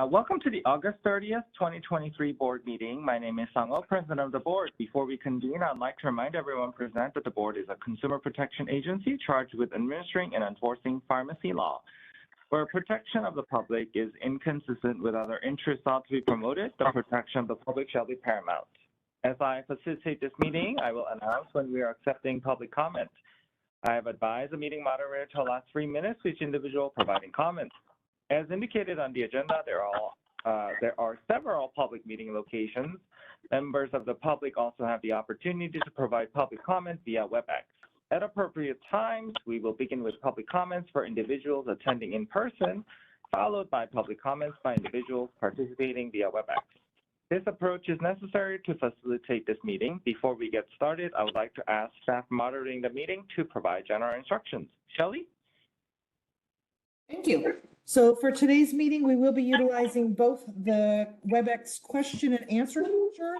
Welcome to the August 30th, 2023 board meeting. My name is Sang-Oh, President of the board. Before we convene, I'd like to remind everyone present that the board is a consumer protection agency charged with administering and enforcing pharmacy law. Where protection of the public is inconsistent with other interests sought to be promoted, the protection of the public shall be paramount. As I facilitate this meeting, I will announce when we are accepting public comment. I have advised the meeting moderator to allow 3 minutes for each individual providing comments. As indicated on the agenda, there are several public meeting locations. Members of the public also have the opportunity to provide public comment via WebEx. At appropriate times, we will begin with public comments for individuals attending in person, followed by public comments by individuals participating via WebEx. This approach is necessary to facilitate this meeting. Before we get started, I would like to ask staff moderating the meeting to provide general instructions. Shelley? Thank you. So for today's meeting, we will be utilizing both the WebEx question and answer feature.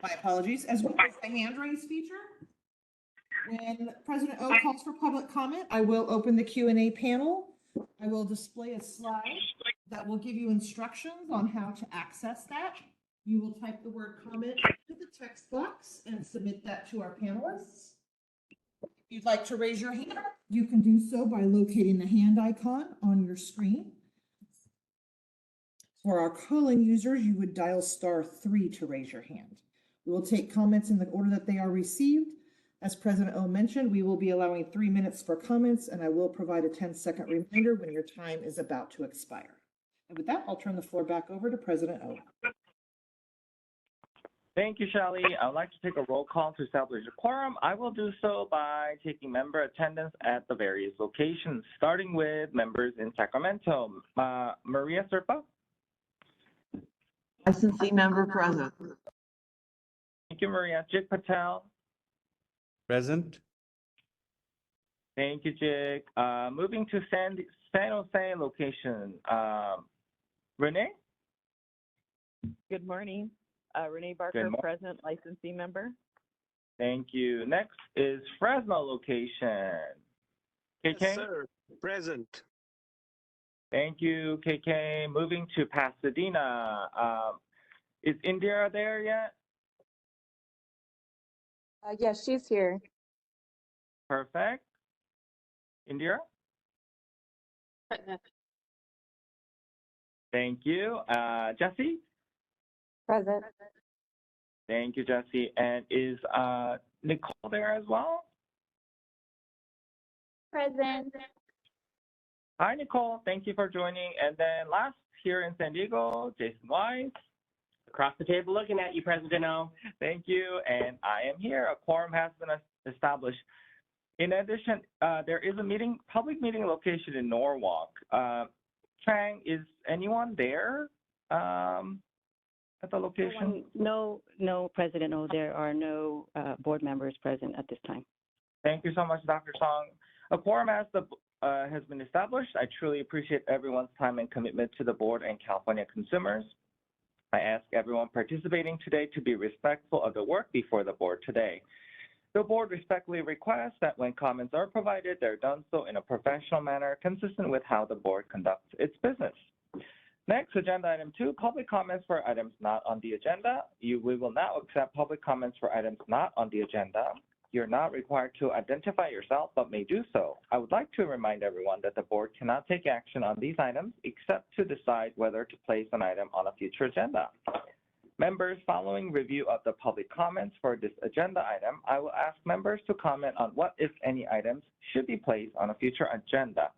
My apologies, as well as the hand raise feature. When President O calls for public comment, I will open the Q&A panel. I will display a slide that will give you instructions on how to access that. You will type the word comment into the text box and submit that to our panelists. If you'd like to raise your hand, you can do so by locating the hand icon on your screen. For our calling users, you would dial *3 to raise your hand. We will take comments in the order that they are received. As President O mentioned, we will be allowing 3 minutes for comments, and I will provide a 10-second reminder when your time is about to expire. And with that, I'll turn the floor back over to President O. Thank you, Shelley. I'd like to take a roll call to establish a quorum. I will do so by taking member attendance at the various locations, starting with members in Sacramento. Maria Serpa? SNC member present. Thank you, Maria. Jig Patel? Present. Thank you, Jig. Moving to San Jose location. Renee? Good morning. Renee Barker, present, licensee member. Thank you. Next is Fresno location. KK? Yes, sir. Present. Thank you, KK. Moving to Pasadena. Is Indira there yet? Yes, she's here. Perfect. Indira? Thank you. Jesse? Present. Thank you, Jesse. And is Nicole there as well? Present. Hi, Nicole. Thank you for joining. And then last here in San Diego, Jason Wise. Across the table looking at you, President O. Thank you. And I am here. A quorum has been established. In addition, there is a public meeting location in Norwalk. Chang, is anyone there at the location? No, President O. There are no board members present at this time. Thank you so much, Dr. Song. A quorum has been established. I truly appreciate everyone's time and commitment to the board and California consumers. I ask everyone participating today to be respectful of the work before the board today. The board respectfully requests that when comments are provided, they're done so in a professional manner consistent with how the board conducts its business. Next, agenda item 2, public comments for items not on the agenda. We will now accept public comments for items not on the agenda. You're not required to identify yourself, but may do so. I would like to remind everyone that the board cannot take action on these items except to decide whether to place an item on a future agenda. Members, following review of the public comments for this agenda item, I will ask members to comment on what, if any, items should be placed on a future agenda.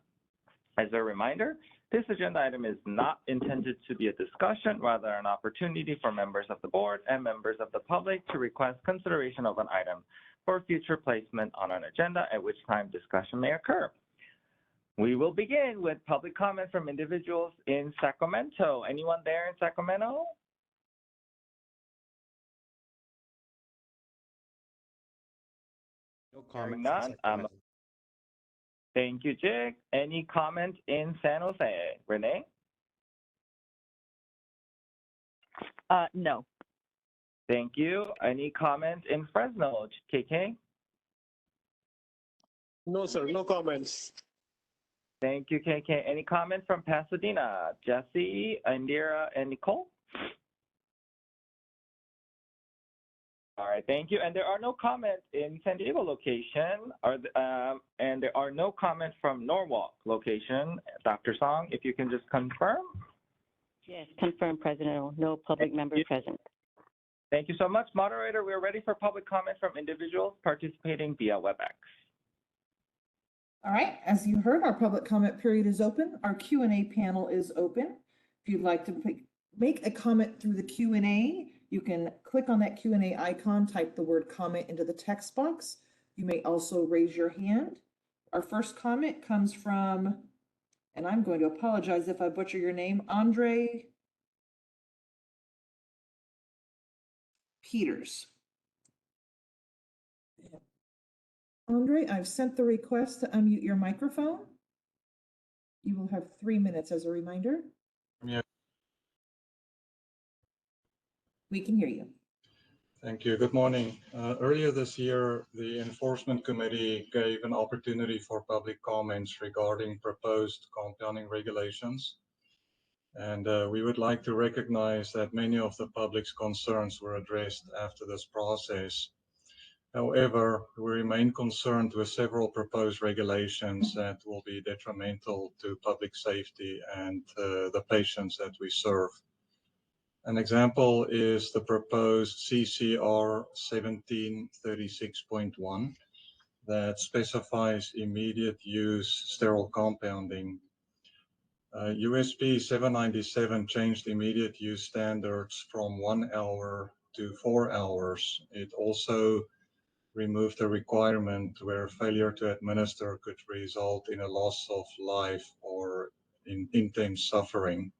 As a reminder, this agenda item is not intended to be a discussion, rather an opportunity for members of the board and members of the public to request consideration of an item for future placement on an agenda, at which time discussion may occur. We will begin with public comment from individuals in Sacramento. Anyone there in Sacramento? No comment. None. Thank you, Jig. Any comment in San Jose? Renee? No. Thank you. Any comment in Fresno? KK? No, sir, no comments. Thank you, KK. Any comments from Pasadena? Jesse, Indira, and Nicole? All right, thank you. And there are no comments in San Diego location, and there are no comments from Norwalk location. Dr. Song, if you can just confirm. Yes, confirmed, President O. No public member present. Thank you so much. Moderator, we're ready for public comment from individuals participating via WebEx. All right, as you heard, our public comment period is open. Our Q&A panel is open. If you'd like to make a comment through the Q&A, you can click on that Q&A icon, type the word comment into the text box. You may also raise your hand. Our first comment comes from, and I'm going to apologize if I butcher your name, Andre Peters. Andre, I've sent the request to unmute your microphone. You will have 3 minutes as a reminder. Yeah. We can hear you. Thank you. Good morning. Earlier this year, the Enforcement Committee gave an opportunity for public comments regarding proposed compounding regulations. And we would like to recognize that many of the public's concerns were addressed after this process. However, we remain concerned with several proposed regulations that will be detrimental to public safety and the patients that we serve. An example is the proposed CCR 1736.1 that specifies immediate use sterile compounding. USP 797 changed immediate use standards from 1 hour to 4 hours. It also removed a requirement where failure to administer could result in a loss of life or in intense suffering.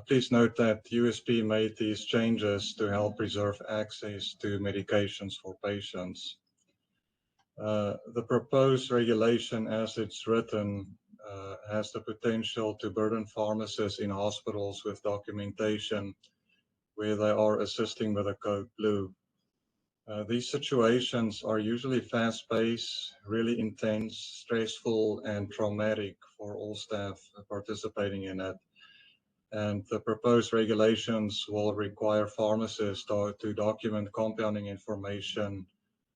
Please note that USP made these changes to help preserve access to medications for patients. The proposed regulation as it's written has the potential to burden pharmacists in hospitals with documentation where they are assisting with a code blue. These situations are usually fast-paced, really intense, stressful, and traumatic for all staff participating in it. And the proposed regulations will require pharmacists to document compounding information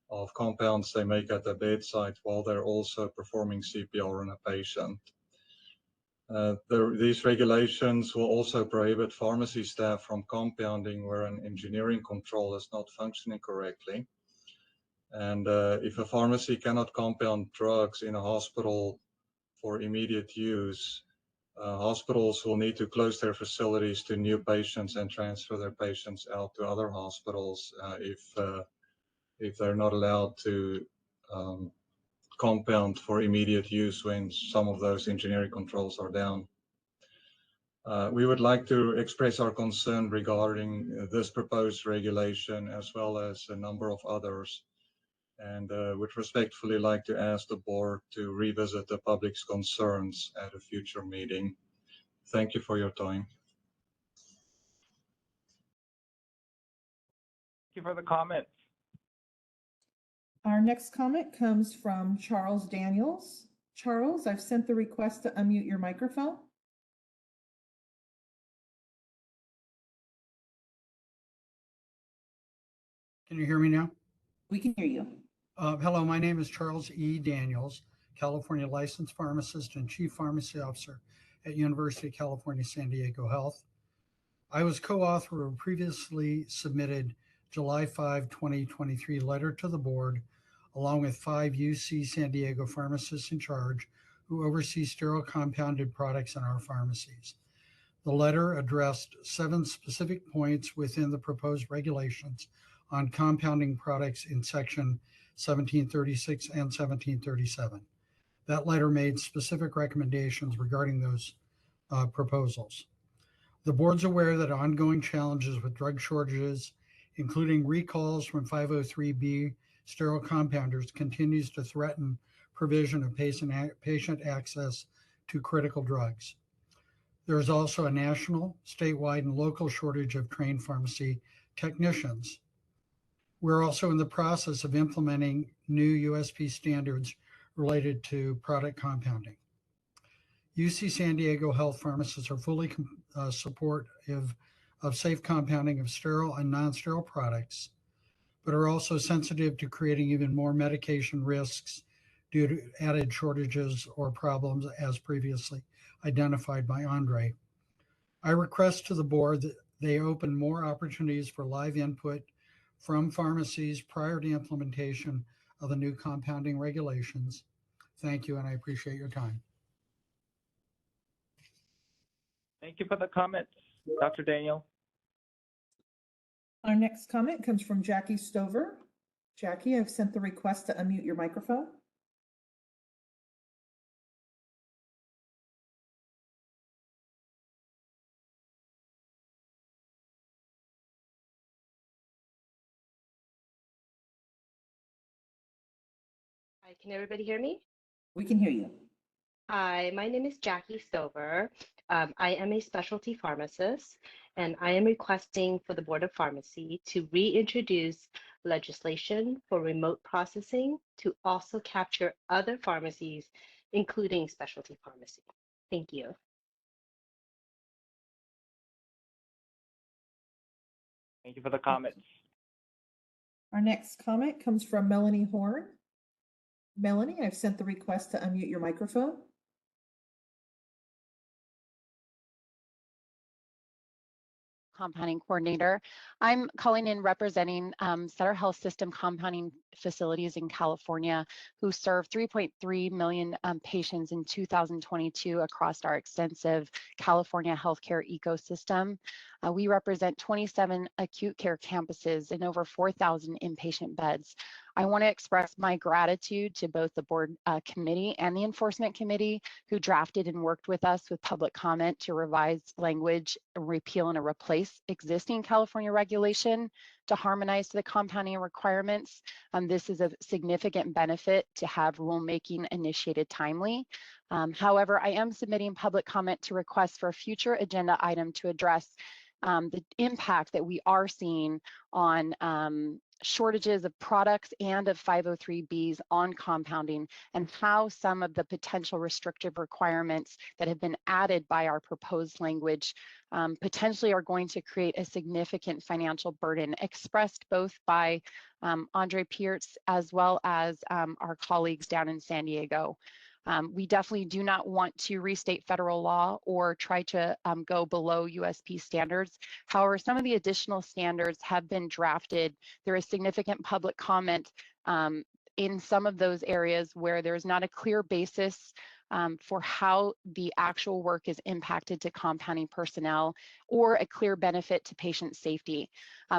of compounds they make at the bedside while they're also performing CPR on a patient. These regulations will also prohibit pharmacy staff from compounding where an engineering control is not functioning correctly. And if a pharmacy cannot compound drugs in a hospital for immediate use, hospitals will need to close their facilities to new patients and transfer their patients out to other hospitals if they're not allowed to compound for immediate use when some of those engineering controls are down. We would like to express our concern regarding this proposed regulation as well as a number of others, and would respectfully like to ask the board to revisit the public's concerns at a future meeting. Thank you for your time. Thank you for the comments. Our next comment comes from Charles Daniels. Charles, I've sent the request to unmute your microphone. Can you hear me now? We can hear you. Hello, my name is Charles E. Daniels, California licensed pharmacist and chief pharmacy officer at University of California, San Diego Health. I was co-author of a previously submitted July 5, 2023 letter to the board, along with 5 UC San Diego pharmacists in charge who oversee sterile compounded products in our pharmacies. The letter addressed 7 specific points within the proposed regulations on compounding products in section 1736 and 1737. That letter made specific recommendations regarding those proposals. The board's aware that ongoing challenges with drug shortages, including recalls from 503B sterile compounders, continues to threaten provision of patient access to critical drugs. There is also a national, statewide, and local shortage of trained pharmacy technicians. We're also in the process of implementing new USP standards related to product compounding. UC San Diego Health pharmacists are fully supportive of safe compounding of sterile and non-sterile products, but are also sensitive to creating even more medication risks due to added shortages or problems as previously identified by Andre. I request to the board that they open more opportunities for live input from pharmacies prior to implementation of the new compounding regulations. Thank you, and I appreciate your time. Thank you for the comments, Dr. Daniel. Our next comment comes from Jackie Stover. Jackie, I've sent the request to unmute your microphone. Hi, can everybody hear me? We can hear you. Hi, my name is Jackie Stover. I am a specialty pharmacist, and I am requesting for the Board of Pharmacy to reintroduce legislation for remote processing to also capture other pharmacies, including specialty pharmacy. Thank you. Thank you for the comments. Our next comment comes from Melanie Horn. Melanie, I've sent the request to unmute your microphone. Compounding coordinator. I'm calling in representing Sutter Health System compounding facilities in California who serve 3.3 million patients in 2022 across our extensive California healthcare ecosystem. We represent 27 acute care campuses and over 4,000 inpatient beds. I want to express my gratitude to both the board committee and the enforcement committee who drafted and worked with us with public comment to revise language, repeal and replace existing California regulation to harmonize to the compounding requirements. This is a significant benefit to have rulemaking initiated timely. However, I am submitting public comment to request for a future agenda item to address the impact that we are seeing on shortages of products and of 503Bs on compounding, and how some of the potential restrictive requirements that have been added by our proposed language potentially are going to create a significant financial burden expressed both by Andre Pierce as well as our colleagues down in San Diego. We definitely do not want to restate federal law or try to go below USP standards. However, some of the additional standards have been drafted. There is significant public comment in some of those areas where there's not a clear basis for how the actual work is impacted to compounding personnel or a clear benefit to patient safety.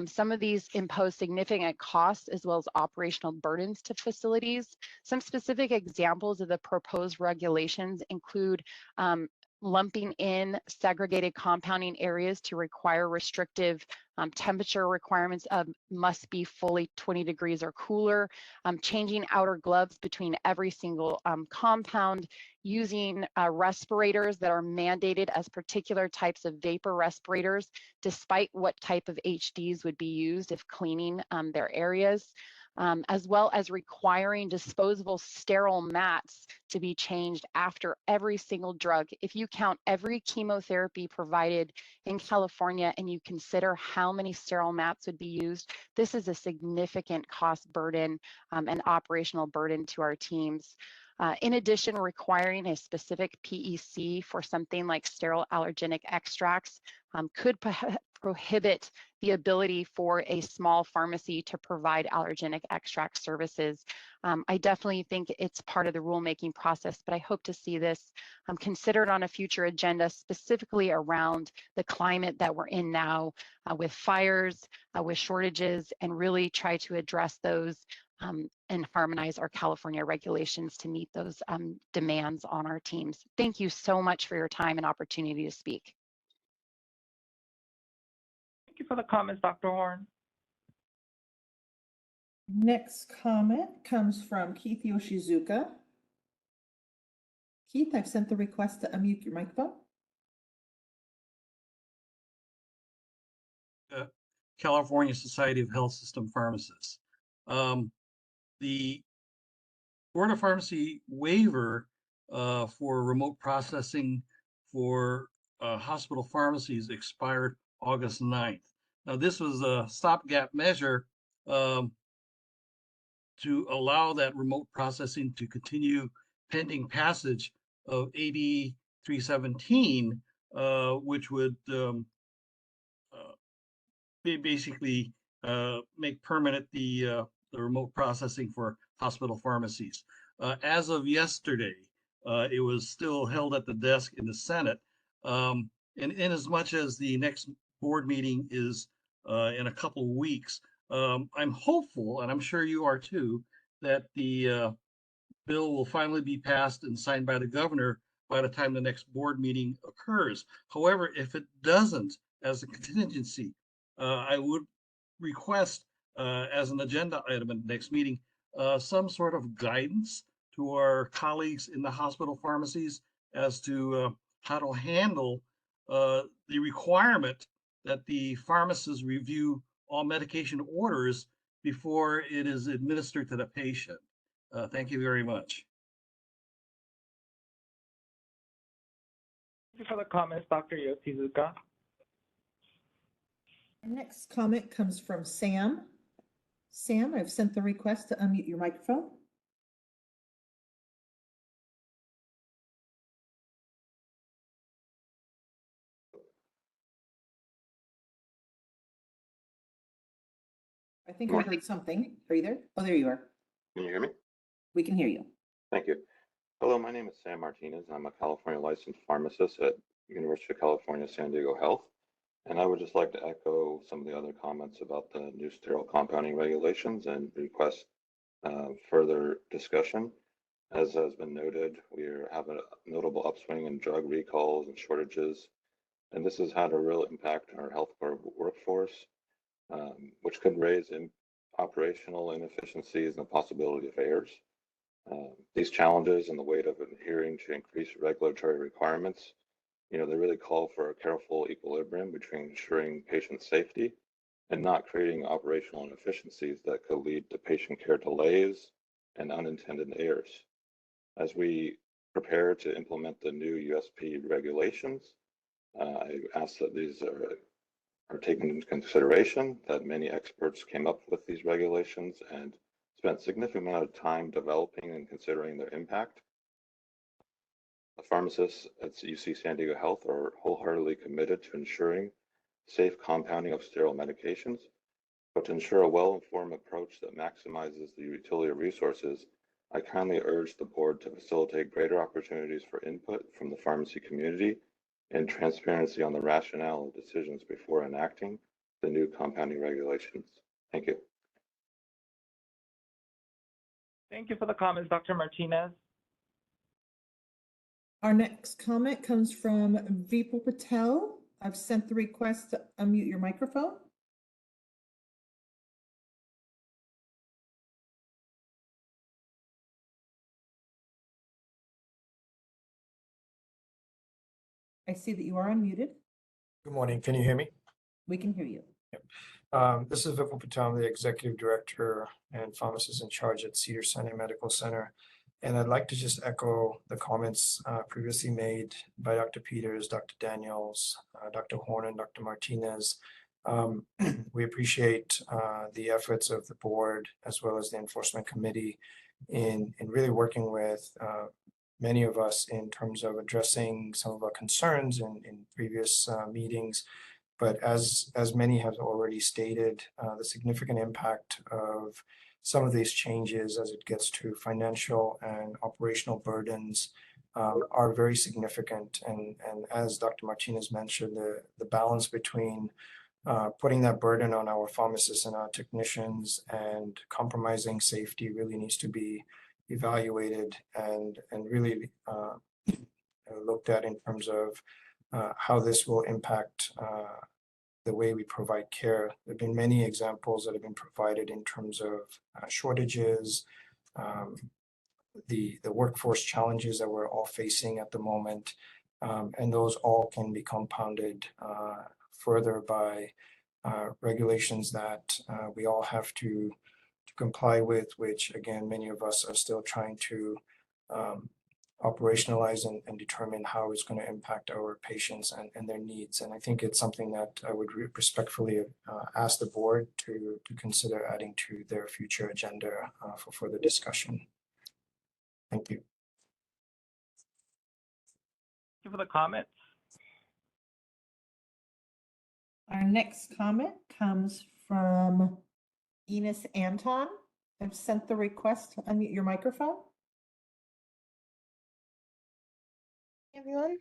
Some of these impose significant costs as well as operational burdens to facilities. Some specific examples of the proposed regulations include lumping in segregated compounding areas to require restrictive temperature requirements of must be fully 20 degrees or cooler, changing outer gloves between every single compound, using respirators that are mandated as particular types of vapor respirators, despite what type of HDs would be used if cleaning their areas. As well as requiring disposable sterile mats to be changed after every single drug. If you count every chemotherapy provided in California and you consider how many sterile mats would be used, this is a significant cost burden and operational burden to our teams. In addition, requiring a specific PEC for something like sterile allergenic extracts could prohibit the ability for a small pharmacy to provide allergenic extract services. I definitely think it's part of the rulemaking process, but I hope to see this considered on a future agenda, specifically around the climate that we're in now with fires, with shortages, and really try to address those and harmonize our California regulations to meet those demands on our teams. Thank you so much for your time and opportunity to speak. Thank you for the comments, Dr. Horn. Next comment comes from Keith Yoshizuka. Keith, I've sent the request to unmute your microphone. California Society of Health System Pharmacists. The Board of Pharmacy waiver for remote processing for hospital pharmacies expired August 9th. Now, this was a stopgap measure to allow that remote processing to continue pending passage of AB 317, which would basically make permanent the remote processing for hospital pharmacies. As of yesterday, it was still held at the desk in the Senate. And in as much as the next board meeting is in a couple of weeks, I'm hopeful, and I'm sure you are too, that the bill will finally be passed and signed by the governor by the time the next board meeting occurs. However, if it doesn't, as a contingency, I would request as an agenda item at the next meeting, some sort of guidance to our colleagues in the hospital pharmacies as to how to handle the requirement that the pharmacists review all medication orders before it is administered to the patient. Thank you very much. Thank you for the comments, Dr. Yoshizuka. Our next comment comes from Sam. Sam, I've sent the request to unmute your microphone. I think I heard something. Are you there? Oh, there you are. Can you hear me? We can hear you. Thank you. Hello, my name is Sam Martinez. I'm a California licensed pharmacist at University of California, San Diego Health. And I would just like to echo some of the other comments about the new sterile compounding regulations and request further discussion. As has been noted, we have a notable upswing in drug recalls and shortages, and this has had a real impact on our healthcare workforce, which could raise operational inefficiencies and the possibility of errors. These challenges and the weight of adhering to increased regulatory requirements, they really call for a careful equilibrium between ensuring patient safety and not creating operational inefficiencies that could lead to patient care delays and unintended errors. As we prepare to implement the new USP regulations, I ask that these are taken into consideration, that many experts came up with these regulations and spent a significant amount of time developing and considering their impact. The pharmacists at UC San Diego Health are wholeheartedly committed to ensuring safe compounding of sterile medications, but to ensure a well-informed approach that maximizes the utility of resources, I kindly urge the board to facilitate greater opportunities for input from the pharmacy community and transparency on the rationale of decisions before enacting the new compounding regulations. Thank you. Thank you for the comments, Dr. Martinez. Our next comment comes from Vipul Patel. I've sent the request to unmute your microphone. I see that you are unmuted. Good morning. Can you hear me? We can hear you. Yep. This is Vipul Patel. I'm the Executive Director and Pharmacist in charge at Cedars-Sinai Medical Center. And I'd like to just echo the comments previously made by Dr. Peters, Dr. Daniels, Dr. Horn, and Dr. Martinez. We appreciate the efforts of the board as well as the enforcement committee in really working with many of us in terms of addressing some of our concerns in previous meetings. But as many have already stated, the significant impact of some of these changes as it gets to financial and operational burdens are very significant. And as Dr. Martinez mentioned, the balance between putting that burden on our pharmacists and our technicians and compromising safety really needs to be evaluated and really looked at in terms of how this will impact the way we provide care. There have been many examples that have been provided in terms of shortages, the workforce challenges that we're all facing at the moment, and those all can be compounded further by regulations that we all have to comply with, which again, many of us are still trying to operationalize and determine how it's going to impact our patients and their needs. And I think it's something that I would respectfully ask the board to consider adding to their future agenda for further discussion. Thank you. Thank you for the comments. Our next comment comes from Enos Anton. I've sent the request to unmute your microphone. Everyone.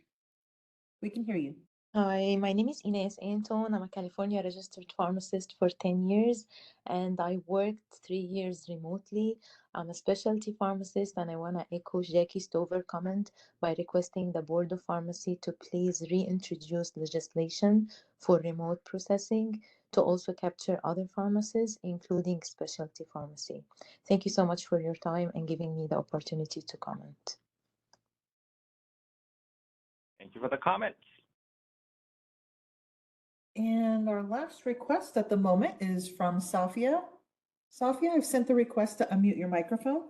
We can hear you. Hi, my name is Ines Anton. I'm a California registered pharmacist for 10 years, and I worked 3 years remotely. I'm a specialty pharmacist, and I want to echo Jackie Stover comment by requesting the Board of Pharmacy to please reintroduce legislation for remote processing to also capture other pharmacies, including specialty pharmacy. Thank you so much for your time and giving me the opportunity to comment. Thank you for the comments. And our last request at the moment is from Safia. Safia, I've sent the request to unmute your microphone.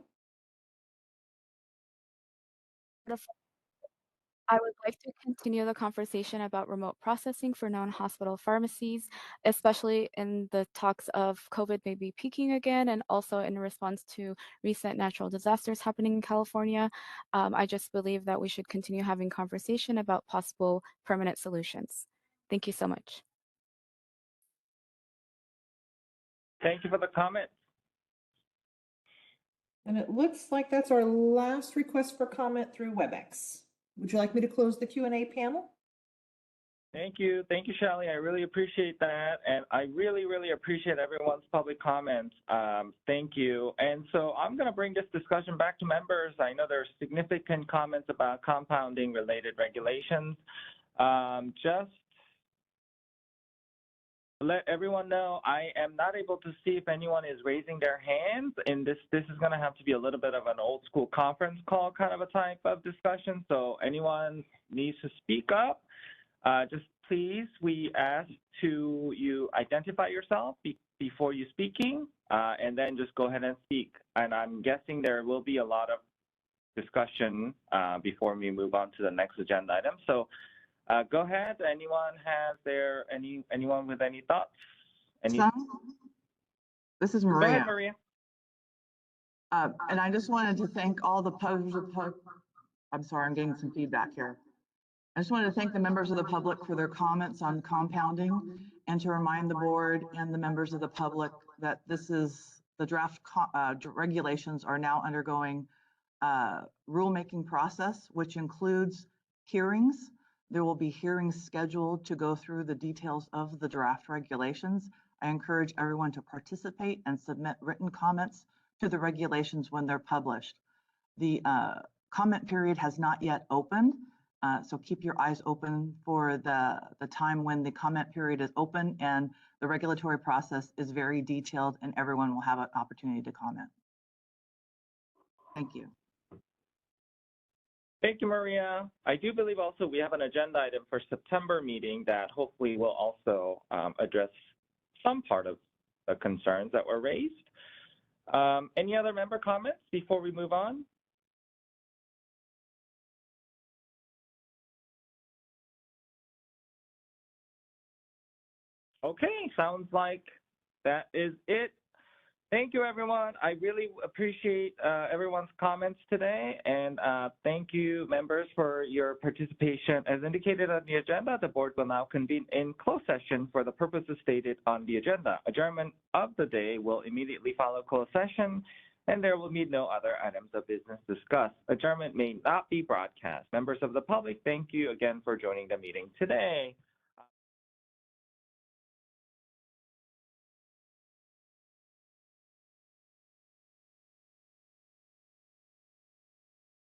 I would like to continue the conversation about remote processing for non-hospital pharmacies, especially in the talks of COVID maybe peaking again, and also in response to recent natural disasters happening in California. I just believe that we should continue having conversation about possible permanent solutions. Thank you so much. Thank you for the comment. And it looks like that's our last request for comment through WebEx. Would you like me to close the Q&A panel? Thank you. Thank you, Shelly. I really appreciate that. And I really, really appreciate everyone's public comments. Thank you. And so I'm going to bring this discussion back to members. I know there's significant comments about compounding related regulations. Just let everyone know I am not able to see if anyone is raising their hands, and this is going to have to be a little bit of an old school conference call kind of a type of discussion. So anyone needs to speak up, just please, we ask you identify yourself before you speaking, and then just go ahead and speak. And I'm guessing there will be a lot of discussion before we move on to the next agenda item. So go ahead. Anyone with any thoughts? This is Maria. Go ahead, Maria. And I just wanted to thank all the I'm sorry, I'm getting some feedback here. I just wanted to thank the members of the public for their comments on compounding, and to remind the board and the members of the public that this is the draft regulations are now undergoing rulemaking process, which includes hearings. There will be hearings scheduled to go through the details of the draft regulations. I encourage everyone to participate and submit written comments to the regulations when they're published. The comment period has not yet opened, so keep your eyes open for the time when the comment period is open, and the regulatory process is very detailed and everyone will have an opportunity to comment. Thank you. Thank you, Maria. I do believe also we have an agenda item for September meeting that hopefully will also address some part of the concerns that were raised. Any other member comments before we move on? Okay, sounds like that is it. Thank you, everyone. I really appreciate everyone's comments today, and thank you, members, for your participation. As indicated on the agenda, the board will now convene in closed session for the purposes stated on the agenda. Adjournment of the day will immediately follow closed session, and there will be no other items of business discussed. Adjournment may not be broadcast. Members of the public, thank you again for joining the meeting today.